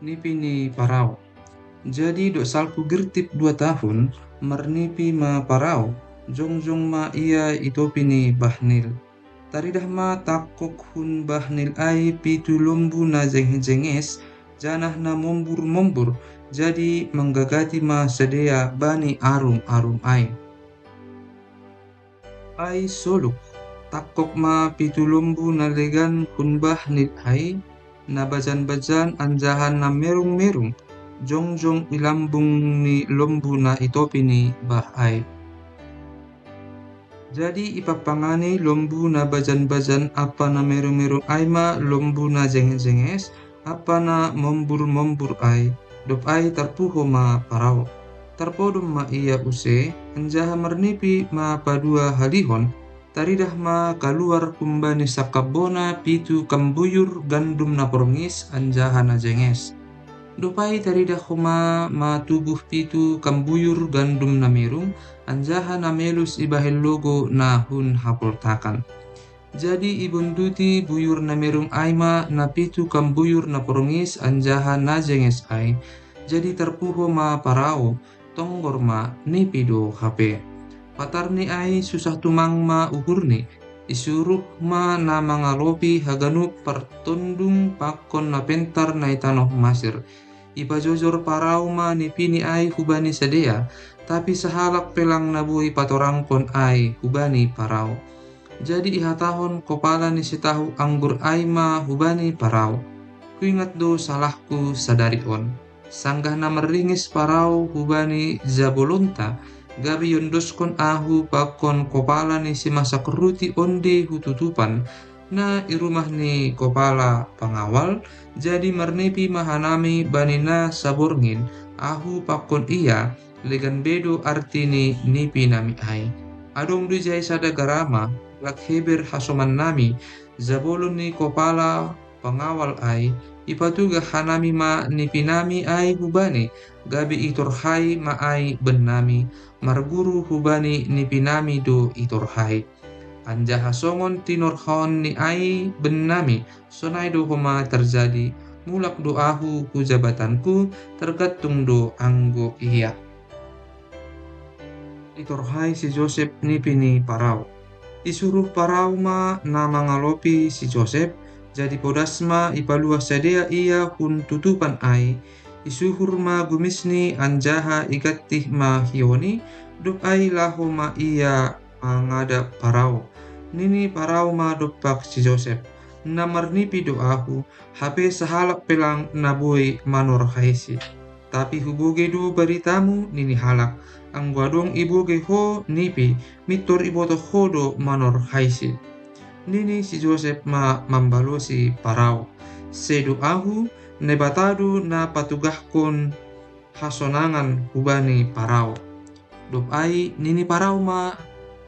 Nipi ni parau. Jadi dok salku gertip 2 tahun, marnipi ma parau, jongjong ma ia itopi ni bahnil. Taridah ma takok hun bahnil ai pitu lombu na jenges, janah na mombur-mombur, jadi menggagati ma sedea bani arum-arum ai. Ai soluk, takok ma pitu lombu na legan hun bahnil ai, na bajan-bajan anjahan na merung-merung, jongjong ilambung ni lombu na itopi ni bah ai. Jadi ipapangani lombu na bajan-bajan apa na merung-merung ai ma lombu na jenges-jenges, apa na mombur-mombur ai, dop ai tarpuho ma parau. Tarpodom ma ia use, anjaha marnipi ma padua halihon, taridah ma kaluar kumbani sakabona pitu kambuyur gandum na porngis anjaha na jenges. Dupai taridah homa ma tubuh pitu kambuyur gandum na merung, anjaha na melus ibahel logo na hun hapoltakan. Jadi ibunduti buyur na merung aima na pitu kambuyur na porngis anjaha na jenges ai. Jadi terpuho ma parao, tonggor ma nipido hape. Patarni ai susah tumang ma uhurni, isuruh ma na mangalopi haganup pertundung pakon na pentar na itanoh masir. Ipajojor parau ma nipini ai hubani sedea, tapi sahalak pelang nabui patorangkon ai hubani parau. Jadi ihatahon kopala ni sitahu anggur ai ma hubani parau. Kuingat do salahku sadari on. Sanggah na meringis parau hubani zabolonta, gabi yondoskon ahu pakon kopala ni si masa keruti onde hututupan, na irumah ni kopala pengawal, jadi marnepi mahanami banina saborngin, ahu pakon iya, legan bedo artini nipi nami ai. Adong du jai sada garama, lak heber hasoman nami, zabolon ni kopala pengawal ai, ipatuga hanami ma nipinami ai hubani, gabi itorhai ma ai benami, marguru hubani nipinami do itorhai. Anjaha songon tinorhon ni ai benami, sonai do homa terjadi, mulak do ahu ku jabatanku, tergantung do anggo iya. Itorhai si Joseph nipini parau. Isuruh parau ma na mangalopi si Joseph, jadi podasma ipalua sedea ia hun tutupan ai, isuhur ma gumisni anjaha igatih ma hioni, dop ai laho ma ia mangada parau. Nini parau ma dopak si Joseph, na marnipi doahu, hape sahalak pelang naboi manor haisi. Tapi huboge do baritamu nini halak, ang gwadong iboge ho nipi, mitor iboto hodo manor haisi. Nini si Joseph ma mambalosi parau. Sedu ahu nebatadu na patugahkon hasonangan hubani parau. Dop ai nini parau ma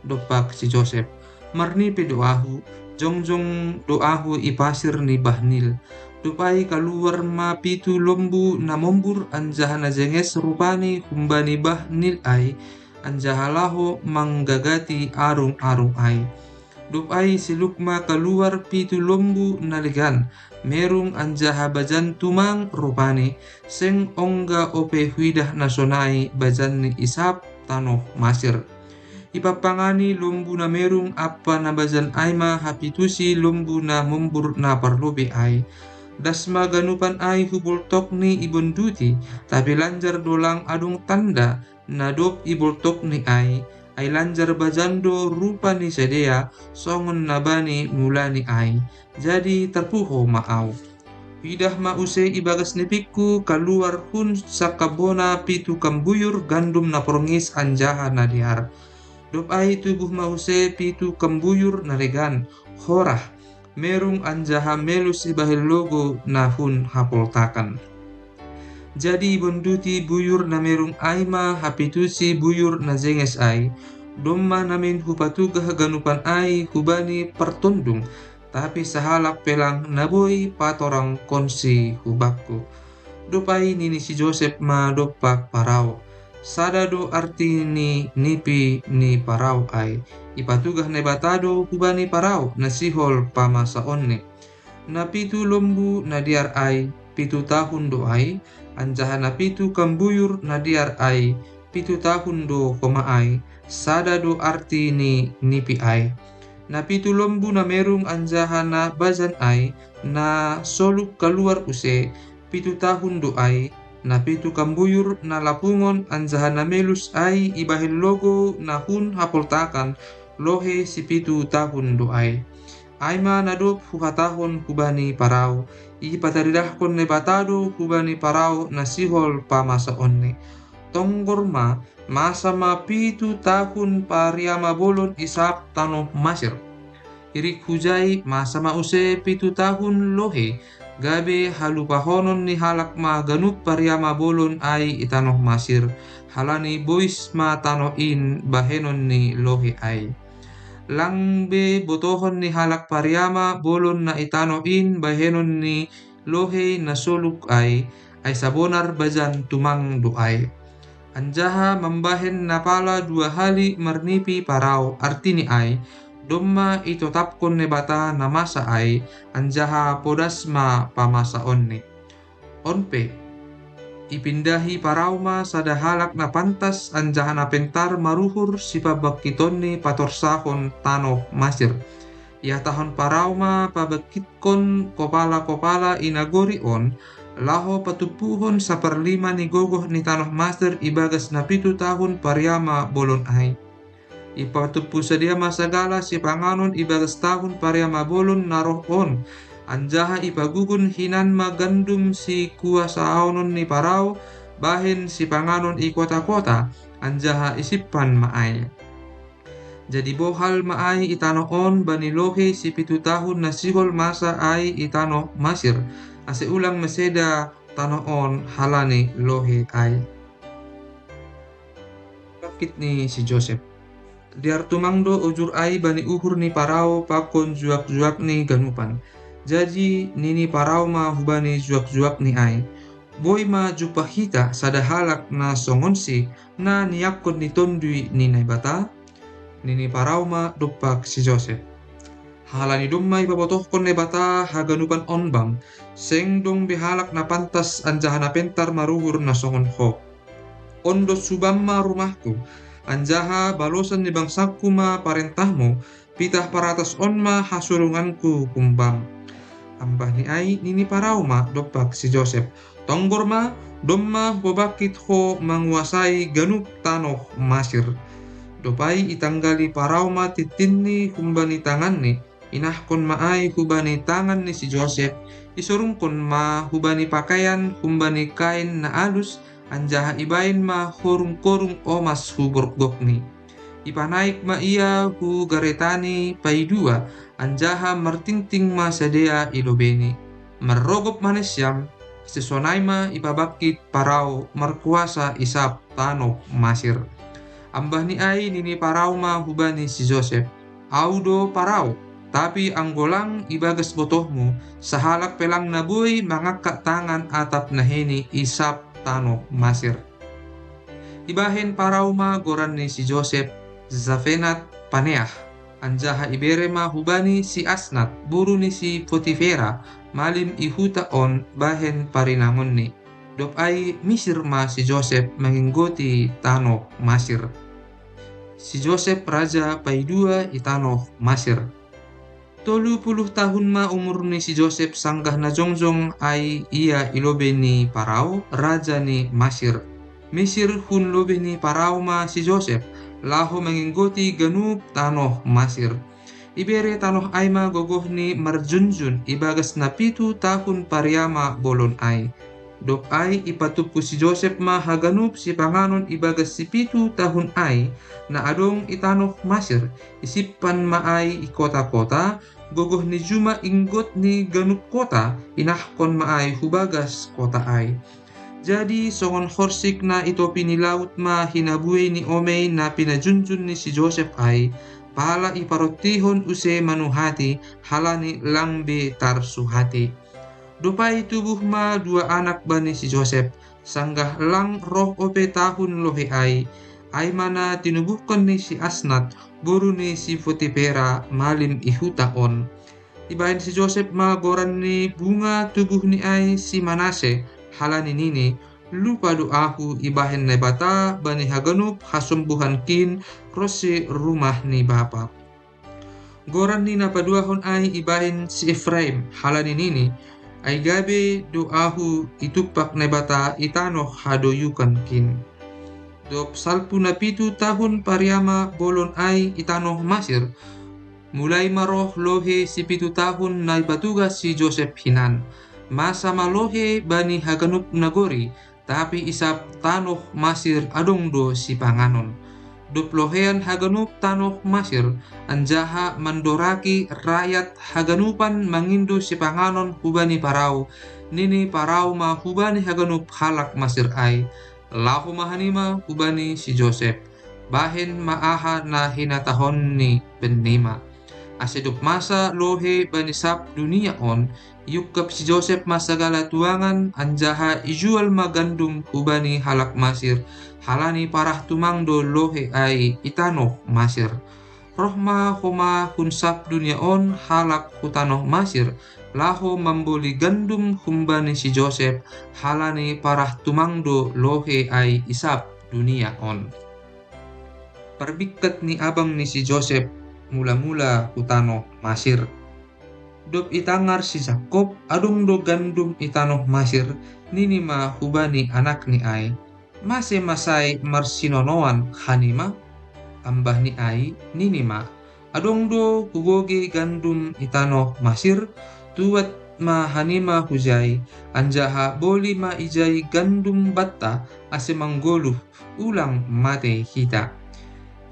dopak si Joseph. Marnipi doahu, jongjong doahu ipasir ni bahnil. Dupai kaluar ma pitu lombu na mombur anjaha na jenges rupani humbani bahnil ai, anjaha laho manggagati arung-arung ai. Dupai silukma keluar pitu lombu na legan, merung anjaha bajan tumang rupani, seng ongga ope huidah nasonai bajan ni isap tanoh masir. Ipapangani lombu na merung apa na bajan aima hapitusi lombu na mombur na parlobe ai. Dasma ganupan ai hubul tokni ibon duti, tapi lanjar dolang adung tanda, nadop ibol tokni ai lanjar bajando rupa ni sedea, songon nabani mulani ai, jadi terpuho maau. Hidah ma use ibagas nipikku kaluar hun sakabona pitu kambuyur gandum na porngis anjaha na diar. Dop ai tubuh ma use pitu kambuyur na regan, horah, merung anjaha melus ibahil logo na hun hapoltakan. Jadi bonduti buyur na merung aima hapitusi buyur na jenges ai, domma namin hupatugah ganupan ai hubani pertundung, tapi sahalak pelang naboi patorang konsi hubakku. Dopai nini si Joseph ma dopak parau. Sadado arti ni nipi ni parau ai, ipatugah ne batado hubani parau nasihol pamasaonne. Na pitu lombu na diar ai, tahun do ai, anjaha na kambuyur na diar ai, tahun do koma ai, sada do arti ni nipi ai. Na lombu na merung anjaha na bazan ai, na soluk keluar use, tahun do ai, na kambuyur na lapungon anjaha na melus ai ibahin logo na hun hapoltakan lohe si tahun do ai. Aima nadop huhatahon kubani parau, i pataridahkon ne batado kubani parau na sihol pamasa onne. Tonggorma masama tahun pariama bolon isap tano masir. Irik hujai masama use tahun lohe, gabe halupahonon ni halak ma ganup pariama bolon ai itanoh masir, halani bois ma tano in bahenon ni lohe ai. Langbe botohon ni halak pariama bolon na itano in bahenon ni lohe na soluk ai sabonar bajan tumang doai. Anjaha membahen napala dua hali marnipi parau artini ai, domma itotapkon ne bata na masa ai, anjaha podasma pamasa onni. Onpe ipindahi parauma sada halak na pantas anjaha na pentar maruhur sipabakitonni patorsahon tanoh masir. Ya tahun parauma pabakitkon kopala-kopala inagori on, laho patupuhon saperlima ni gogoh ni tanoh masir ibagas na tahun pariama bolon ai. Ipatupu sedia masagala si panganon ibagas tahun pariama bolon naroh on, anjaha ipagugun hinan magandum si kuasa aonon ni parau, bahen si panganon i kota-kota, anjaha isipan maai. Jadi bohal maai itano on bani lohe si tahun na sihol masa ai itano masir, ase ulang meseda tano on halani lohe ai. Bakit ni si Joseph. Diar tumangdo ujur ai bani uhur ni parau pakon juak-juak ni ganupan. Jadi nini parau ma hubani juak-juak ni ai. Boy ma jupahita sada halak na songonsi na niyakon ni tondui ni naibata. Nini parau ma dupak si Joseph. Halani dumma ipapotohkon ne bata haganupan onbam. Seng dong bihalak na pantas anjaha na pentar maruhur na songon ho. Ondo subamma rumahku. Anjaha balosan ni bangsaku ma parentahmu. Pitah paratas onma hasurunganku kumbang. Ambah ni ai nini parau ma dopak si Joseph. Tonggor ma domma bobakit ho menguasai ganup tanoh masir. Dopai itanggali parau ma titinni humbani tangan ni, inahkon maai hubani tangan ni si Joseph, isurungkon ma hubani pakaian humbani kain na alus, anjaha ibain ma horung-korung omas huborgok ni. Ipanaik ma ia hu garetani paidua, anjaha martingting ma sadea ilobeni. Merrogop manesyam, sesonai ma ipabakit parau markuasa isap tanoh masir. Ambah ni ai nini parau ma hubani si Joseph. Audo parau, tapi anggolang ibagas botohmu, sahalak pelang na buhay mangakak tangan atap naheni isap tanoh masir. Ibahen parau ma goran ni si Joseph, Zafenat Paneah. Anjaha ibere ma hubani si Asnat, buru ni si Potifera, malim ihuta on bahen parinangon ni. Dop ai misir ma si Joseph menginggoti tanoh masir. Si Joseph raja paidua itanoh masir. 30 tahun ma umur ni si Joseph sanggah na jongjong ai ia ilobe ni parau raja ni Masir. Mesir hun lobe ni parau ma si Joseph laho menginggoti ganup tanoh Masir. Ibere tanoh ai ma gogoh ni marjunjun ibagas na 7 tahun pariama bolon ai. Dok ai ipatupu si Joseph ma haganup si panganon ibagas si 7 tahun ai na adong itanoh Masir, isipan maai ikota-kota, gogoh ni juma inggot ni ganup kota, inahkon maai hubagas kota ai. Jadi songon horsik na itopi ni laut ma hinabuhi ni omei na pinajunjun ni si Joseph ai, pala iparotihon use manuhati halani langbe tarsuhati. Dupai tubuh ma 2 anak bani si Joseph, sanggah lang roh ope tahun lohe ai mana tinubuhkan ni si Asnat, buru ni si Potifera malim ihuta on. Ibahin si Joseph ma goran ni bunga tubuh ni ai si Manase halani nini lupa doahu ibahin na bata bani haganup hasumbuhan kin rosi rumah ni bapa. Goran ni napaduahon ai ibahin si Efraim halani nini ay gabe doahu itupak na bata itano hadoyukan kin. Dop salpu na 7 tahun pariama bolon ai itano Masir. Mulai maroh lohe si 7 tahun na ipatugas si Joseph hinan. Masa malohe bani haganup nagori, tapi isap tanoh Masir adongdo si panganon. Dop lohean haganup tanoh Masir, anjaha mandoraki rakyat haganupan mangindo si panganon hubani parau. Nini parau ma hubani haganup halak Masir ai. Lahu mahanima hubani si Joseph. Bahin maaha na hinatahon ni Benima. Asedok masa lohe banisap dunia on, yukap si Joseph masagala tuangan anjaha ijual magandum hubani halak Masir, halani parah tumangdo lohe ai itanoh Masir. Rohma homa hunsap dunia on halak hutanoh Masir, laho memboli gandum humbani si Joseph, halani parah tumangdo lohe ai isap dunia on. Perbikat ni abang ni si Joseph mula-mula hutanoh Masir. Dop itangar si Jakob adong do gandum itanoh Masir nini ma hubani anak ni ai. Mase masai marsinonoan hanima ambah ni ai nini ma. Adong do hugoge gandum itanoh Masir tuat ma hanima hujai anjaha boli ma ijai gandum batta ase manggoluh ulang mate hita.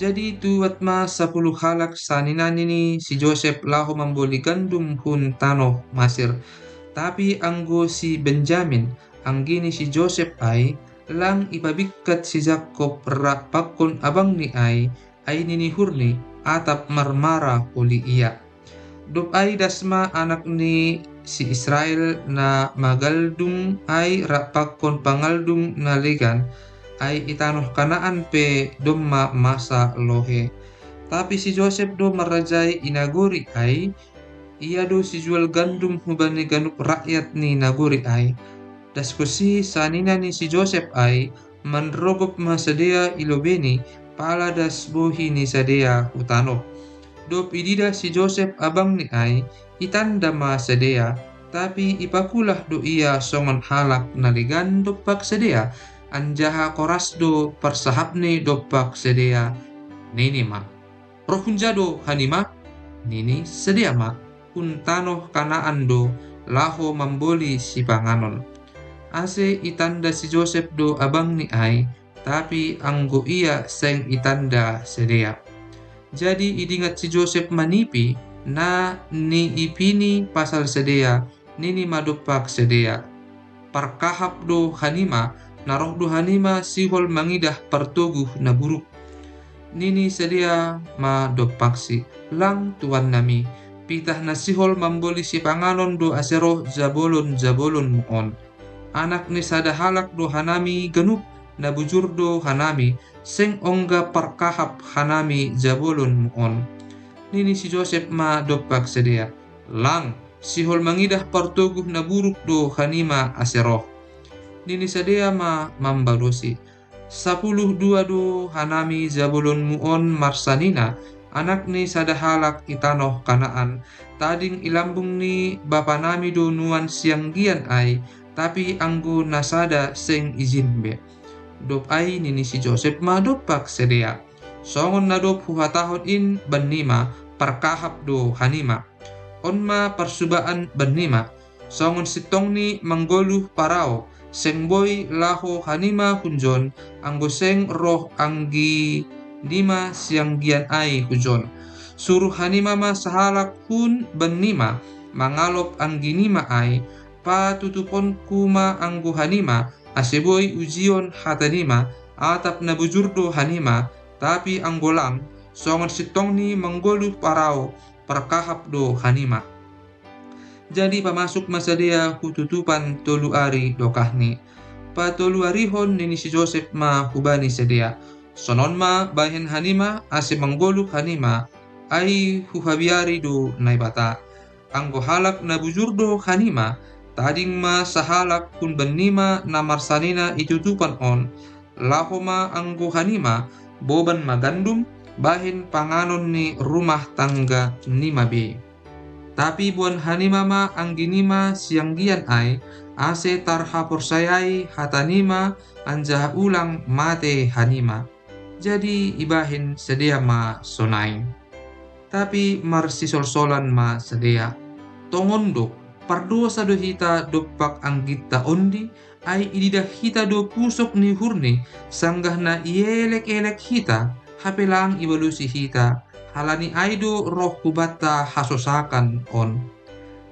Jadi tuat ma 10 halak saninan ini si Joseph laho memboli gandum hun tanoh Masir. Tapi anggo si Benjamin anggini si Joseph ai lang ipabikat si Jakob rak pakon abang ni ai nini hurni atap marmara uli iya. Dop ai dasma anak ni si Israel na magaldung ai rak pakon pangaldung na legan ay itanoh Kanaan pe domma masa lohe. Tapi si Joseph do marajai inagori ay ia do si jual gandum hubani ganup rakyat ni nagori ay. Daskosi sanina ni si Joseph ay manrogop masadea ilobeni pala das bohi ni sadea utano. Do pidida si Joseph abang ni ay itanda masadea tapi ipakulah do ia songon halak naligan dopak sadea. Anjaha korasdo persahapni dopak sedia nini ma. Rohunjado hanima nini sedia ma. Untanoh Kanaan do laho memboli si panganon. Ase itanda si Joseph do abang ni ai, tapi anggo ia seng itanda sedia. Jadi idingat si Joseph manipi na ni ipini pasal sedia nini madopak sedia. Parkahap do hanima naroh do hanima sihol mangidah pertoguh na buruk. Nini sedia ma dopaksi lang tuan nami. Pitah na sihol memboli si panganon do aseroh Zabolon muon. Anak ni sada halak do hanami ganup na bujur do hanami seng ongga parkahap hanami Zabolon muon. Nini si Joseph ma dopak sedia lang sihol mangidah pertoguh na buruk do hanima aseroh. Nini sadea ma mambadosi 12 do hanami Zabolon muon marsanina anak ni sada halak itanoh Kanaan tading ilambung ni bapa nami do nuan siang gian ai tapi anggo nasada seng izin be. Dop ai nini si Joseph ma dopak sedea songon na dop huhatahon in Benima parkahap do hanima on ma persubaan Benima songon sitong ni manggoluh parao seng boy laho hanima hunjon anggo seng roh anggi nima siang gian ai hujon. Suruh hanima ma sahalak hun Benima mangalop anggi nima ai patutupon kuma anggo hanima aseboy ujion hatanima atap na bujurdo hanima tapi anggo lang songon sitong ni manggoluh parao perkahap do hanima. Jadi pamasuk masadea hututupan tolu ari dokahni. Pa tolu arihon nini si Joseph ma hubani sedea. Sonon ma bahen hanima ase manggoluk hanima ai huhabiari do naibata. anggo halak na bujurdo hanima, tading ma sahalak kun bennima na marsanina itutupan on, lahoma anggo hanima, boban magandum, bahin panganon ni rumah tangga nima be. Tapi buan hanima ma angginima sianggian ai, ase tarha porsayai hatanima anjaha ulang mate hanima. Jadi ibahin sedia ma sonai. Tapi marsisol-solan ma sedia. Tongondok, pardosa do hita dopak anggita ondi, ai ididah hita do pusok ni hurni, sanggah na ielek-elek hita, hapelang ibalusi hita, halani aido roh kubata hasosakan on.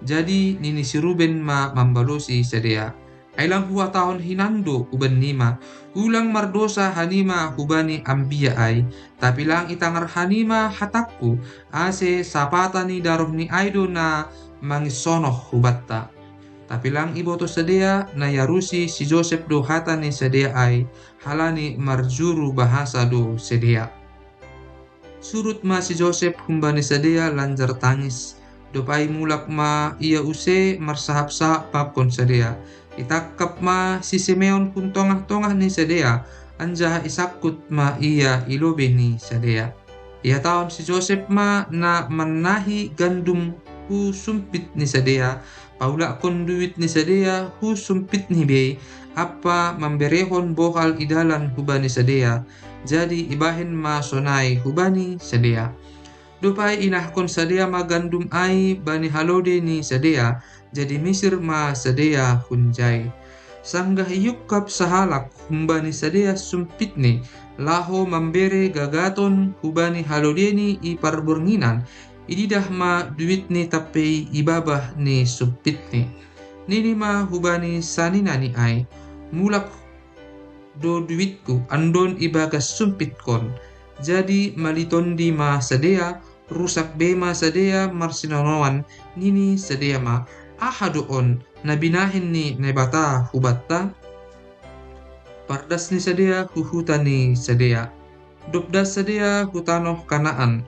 Jadi nini si Ruben ma mambalusi sedia. Ailang hua tahun hinando uban nima, ulang mardosa hanima hubani ambia ai, tapi lang itangar hanima hatakku, ase sapata ni daroh ni aido na mangisonoh hubatta. Tapi lang iboto sedia na yarusi si Joseph do hata ni sedia ai, halani marjuru bahasa do sedia. Surut ma si Joseph humbani sedia lanjar tangis, dopai mulak ma ia use marsahap-sahap papkon sedia. Itakap ma si Simeon pun tongah-tongah ni sedia, anjaha isakut ma ia ilobe ni sedia. Ia tahun si Joseph ma na menahi gandum hu sumpit ni sedia, paula kon duit ni sedia hu sumpit ni be, apa memberehon bohal idalan hubani sedia, jadi ibahin ma sonai hubani sedia. Dupai inahkon sedia ma gandum ai bani halode ni sedia, jadi misir ma sedia hunjai. Sanggah yukap sahalak humbani sedia sumpitni, laho membere gagaton hubani halodeni i parburnginan, ididah ma duitni tapi ibabah ni sumpitni. Nini ma hubani saninani ai, mulak do duitku andon ibagas sumpitkon, jadi malitondi ma sedia, rusak bema sedia marsinonoan, nini sedia ma ahadoon nabinahin ni nebata hubatta, pardas ni sedia huhutan ni sedia, dopdas sedia hutanoh kanaan,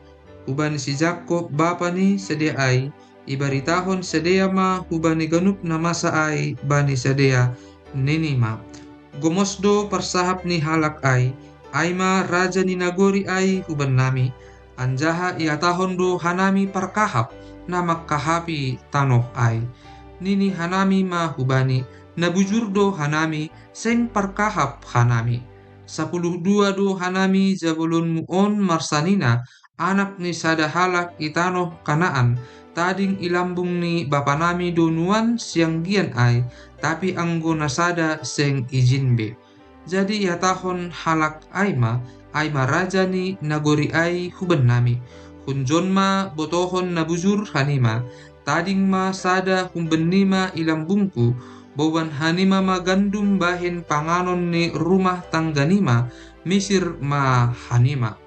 hubani si Jakob bapa ni sedia ai, ibaritahon sedia ma hubani ganup na masa ai bani sedia, nini ma gomosdo persahap ni halak ai, aima raja ni nagori ai huban nami, anjaha ia tahon do hanami parkahap na makkahapi tanoh ai, nini hanami ma hubani nabujur do hanami seng parkahap hanami, 12 do hanami jabulun muon marsanina, anak ni sada halak itanoh kanaan, tading ilambung ni bapa nami do nuan sianggian ai, tapi anggo nasada seng izin be. Jadi ia tahon halak aima raja ni nagori ai huban nami, hunjon ma botohon nabujur hanima, tading ma sada humbenima ilambungku, boban hanima ma gandum bahin panganon ni rumah tangganima, misir ma hanima.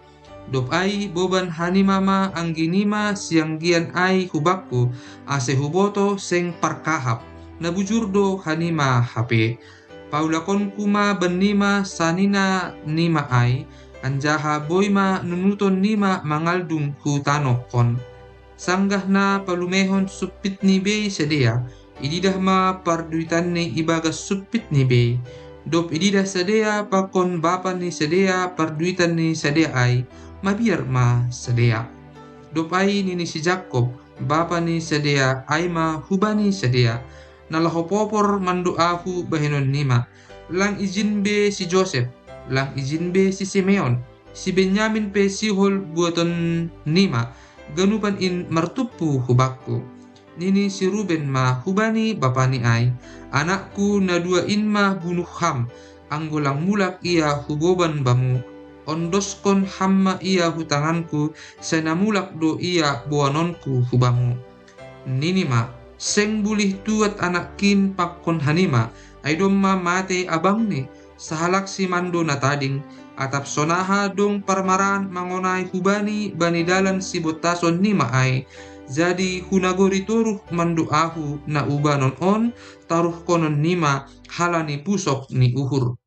Dop ai boban hanima ma angginima sianggian ai hubakku, ase huboto seng parkahap, nabujur do hanima hape. Paulakon kuma benima sanina nima ai, anjaha boima nunuton nima mangaldung hutano kon. Sanggah na palumehon supit ni be sedia, ididah ma parduitan ni ibagas supit ni be. Dop ididah sedia pakon bapa ni sedia parduitan ni sedia ai, mabiar ma sedia. Dop ai nini si Jakob bapa ni sedia ai ma hubani sedia, nalaho popor mandu ahu bahinon nima, lang izin be si Joseph, lang izin be si Simeon, si Benyamin pe sihol buaton nima, ganupan in martupu hubakku. Nini si Ruben ma hubani bapani ai, anakku na dua in ma bunuh ham, anggolang mulak ia huboban bamu, ondoskon hamma ia hutanganku, senamulak do ia buanonku hubamu. Nini ma seng bulih tuat anak kin pakkon hanima, ay domma mate abang ni, sahalak si mando na tading, atap sonaha dong parmaran mangonai hubani bani dalan si botason nima ay, jadi hunagori toruh mandu ahu na ubanon on, taruh konon nima halani pusok ni uhur.